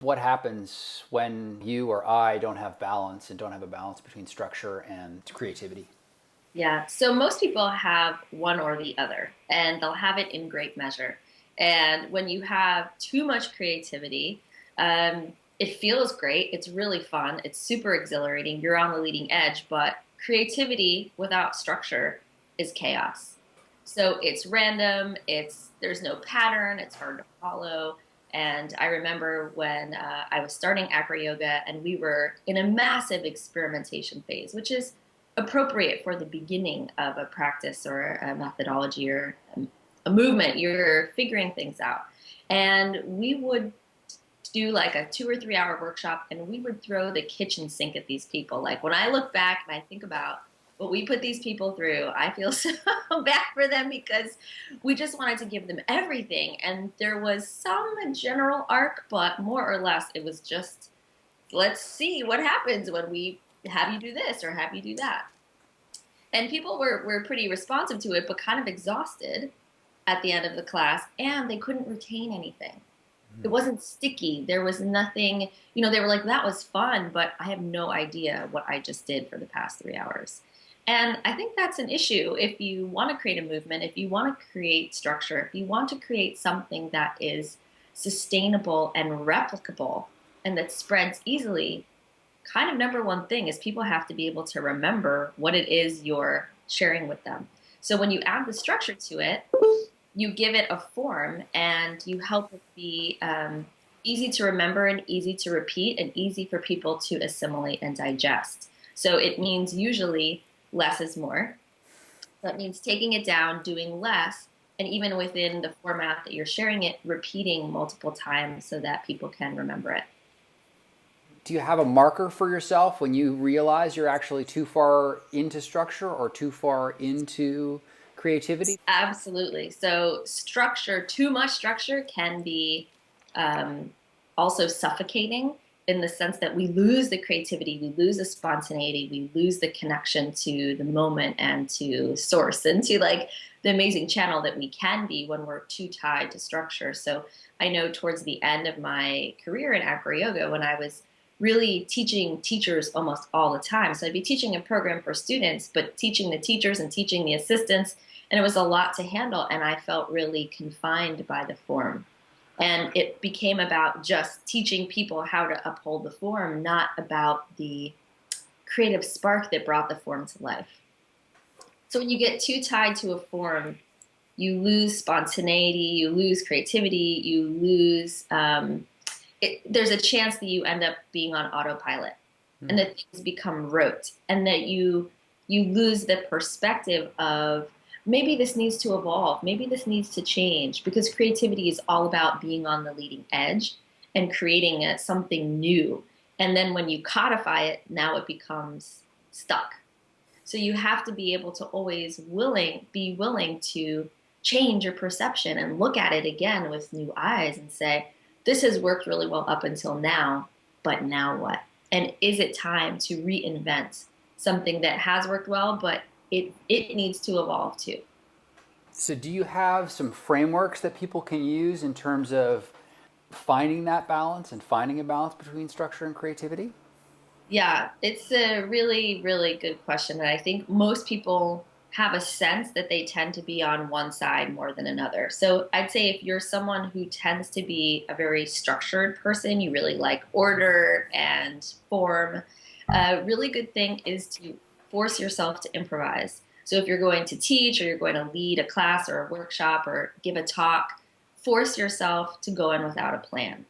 What happens when you or I don't have balance and don't have a balance between structure and creativity? Yeah, so most people have one or the other, and they'll have it in great measure. And when you have too much creativity, it feels great. It's really fun. It's super exhilarating. You're on the leading edge, but creativity without structure is chaos. So it's random, there's no pattern, it's hard to follow. And I remember when I was starting acro yoga and we were in a massive experimentation phase, which is appropriate for the beginning of a practice or a methodology or a movement. You're figuring things out. And we would do like a 2 or 3 hour workshop and we would throw the kitchen sink at these people. Like when I look back and I think about what we put these people through, I feel so bad for them because we just wanted to give them everything. And there was some general arc, but more or less it was just, let's see what happens when we have you do this or have you do that. And people were pretty responsive to it, but kind of exhausted at the end of the class, and they couldn't retain anything. It wasn't sticky. There was nothing, they were like, that was fun, but I have no idea what I just did for the past 3 hours. And I think that's an issue if you want to create a movement, if you want to create structure, if you want to create something that is sustainable and replicable and that spreads easily. Kind of number one thing is people have to be able to remember what it is you're sharing with them. So when you add the structure to it, you give it a form and you help it be easy to remember and easy to repeat and easy for people to assimilate and digest. So it means usually less is more. That means taking it down, doing less, and even within the format that you're sharing it, repeating multiple times so that people can remember it. Do you have a marker for yourself when you realize you're actually too far into structure or too far into creativity? Absolutely. So structure, too much structure can be um, also suffocating in the sense that we lose the creativity, we lose the spontaneity, we lose the connection to the moment and to source and to like the amazing channel that we can be when we're too tied to structure. So I know towards the end of my career in acro yoga, when I was really teaching teachers almost all the time. So I'd be teaching a program for students, but teaching the teachers and teaching the assistants, and it was a lot to handle, and I felt really confined by the form. And it became about just teaching people how to uphold the form, not about the creative spark that brought the form to life. So when you get too tied to a form, you lose spontaneity, you lose creativity, you lose. There's a chance that you end up being on autopilot, and that things become rote, and that you lose the perspective of maybe this needs to evolve, maybe this needs to change, because creativity is all about being on the leading edge and creating something new. And then when you codify it, now it becomes stuck. So you have to be able to always be willing to change your perception and look at it again with new eyes and say, this has worked really well up until now, but now what? And is it time to reinvent something that has worked well, but it needs to evolve too? So, do you have some frameworks that people can use in terms of finding that balance and finding a balance between structure and creativity? Yeah, it's a really, really good question. And I think most people have a sense that they tend to be on one side more than another. So I'd say if you're someone who tends to be a very structured person, you really like order and form, a really good thing is to force yourself to improvise. So if you're going to teach or you're going to lead a class or a workshop or give a talk, force yourself to go in without a plan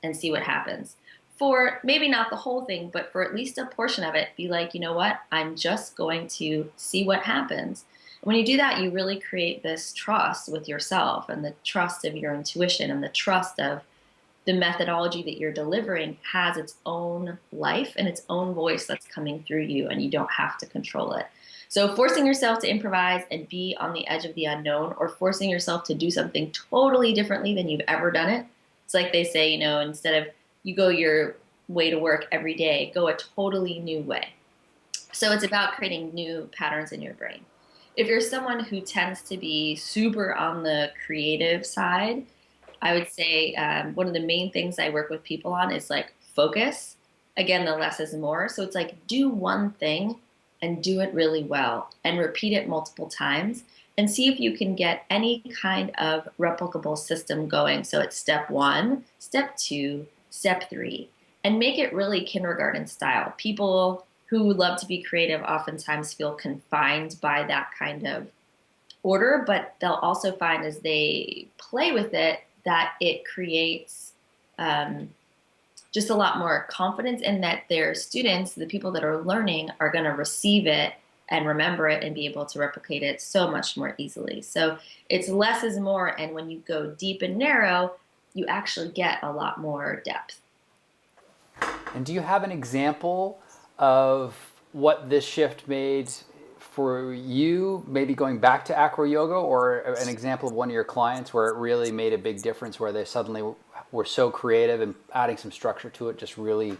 and see what happens. For maybe not the whole thing, but for at least a portion of it, be like, you know what? I'm just going to see what happens. When you do that, you really create this trust with yourself and the trust of your intuition and the trust of the methodology that you're delivering has its own life and its own voice that's coming through you, and you don't have to control it. So forcing yourself to improvise and be on the edge of the unknown, or forcing yourself to do something totally differently than you've ever done it. It's like they say, instead of you go your way to work every day, go a totally new way. So it's about creating new patterns in your brain. If you're someone who tends to be super on the creative side, I would say one of the main things I work with people on is like focus. Again, the less is more. So it's like do one thing and do it really well and repeat it multiple times and see if you can get any kind of replicable system going. So it's step one, step two, step three, and make it really kindergarten style. People who love to be creative oftentimes feel confined by that kind of order, but they'll also find as they play with it that it creates um, just a lot more confidence in that their students, the people that are learning, are going to receive it and remember it and be able to replicate it so much more easily. So it's less is more, and when you go deep and narrow, you actually get a lot more depth. And do you have an example of what this shift made for you, maybe going back to acro yoga, or an example of one of your clients where it really made a big difference, where they suddenly were so creative and adding some structure to it just really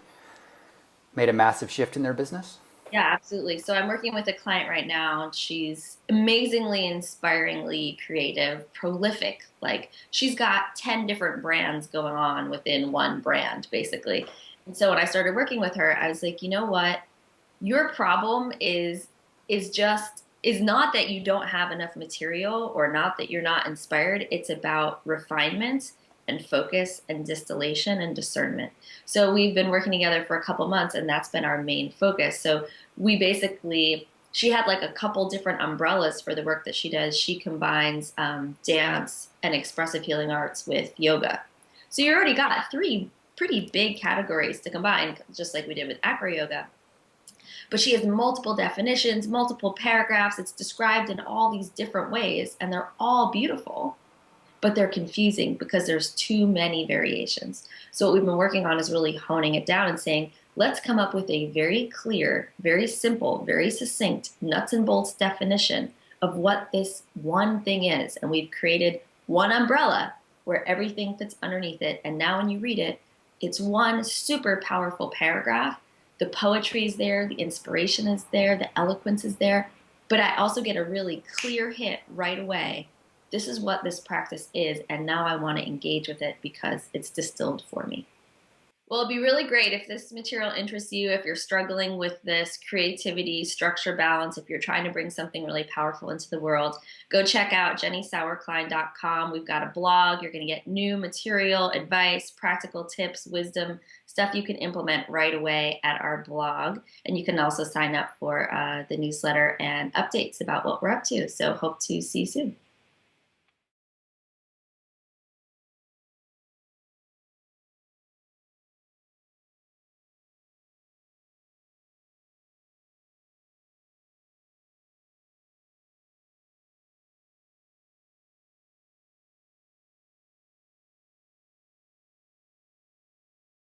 made a massive shift in their business? Yeah, absolutely. So I'm working with a client right now, and she's amazingly, inspiringly creative, prolific. Like she's got 10 different brands going on within one brand, basically. And so when I started working with her, I was like, you know what? Your problem is not that you don't have enough material or not that you're not inspired. It's about refinement and focus and distillation and discernment. So we've been working together for a couple months, and that's been our main focus. So we basically, she had like a couple different umbrellas for the work that she does. She combines dance and expressive healing arts with yoga. So you already got three pretty big categories to combine, just like we did with acro yoga. But she has multiple definitions, multiple paragraphs. It's described in all these different ways, and they're all beautiful, but they're confusing because there's too many variations. So what we've been working on is really honing it down and saying, let's come up with a very clear, very simple, very succinct, nuts and bolts definition of what this one thing is. And we've created one umbrella where everything fits underneath it. And now when you read it, it's one super powerful paragraph. The poetry is there, the inspiration is there, the eloquence is there. But I also get a really clear hit right away. This is what this practice is, and now I want to engage with it because it's distilled for me. Well, it'd be really great if this material interests you, if you're struggling with this creativity, structure, balance, if you're trying to bring something really powerful into the world, go check out jennysauerklein.com. We've got a blog. You're going to get new material, advice, practical tips, wisdom, stuff you can implement right away at our blog. And you can also sign up for the newsletter and updates about what we're up to. So hope to see you soon.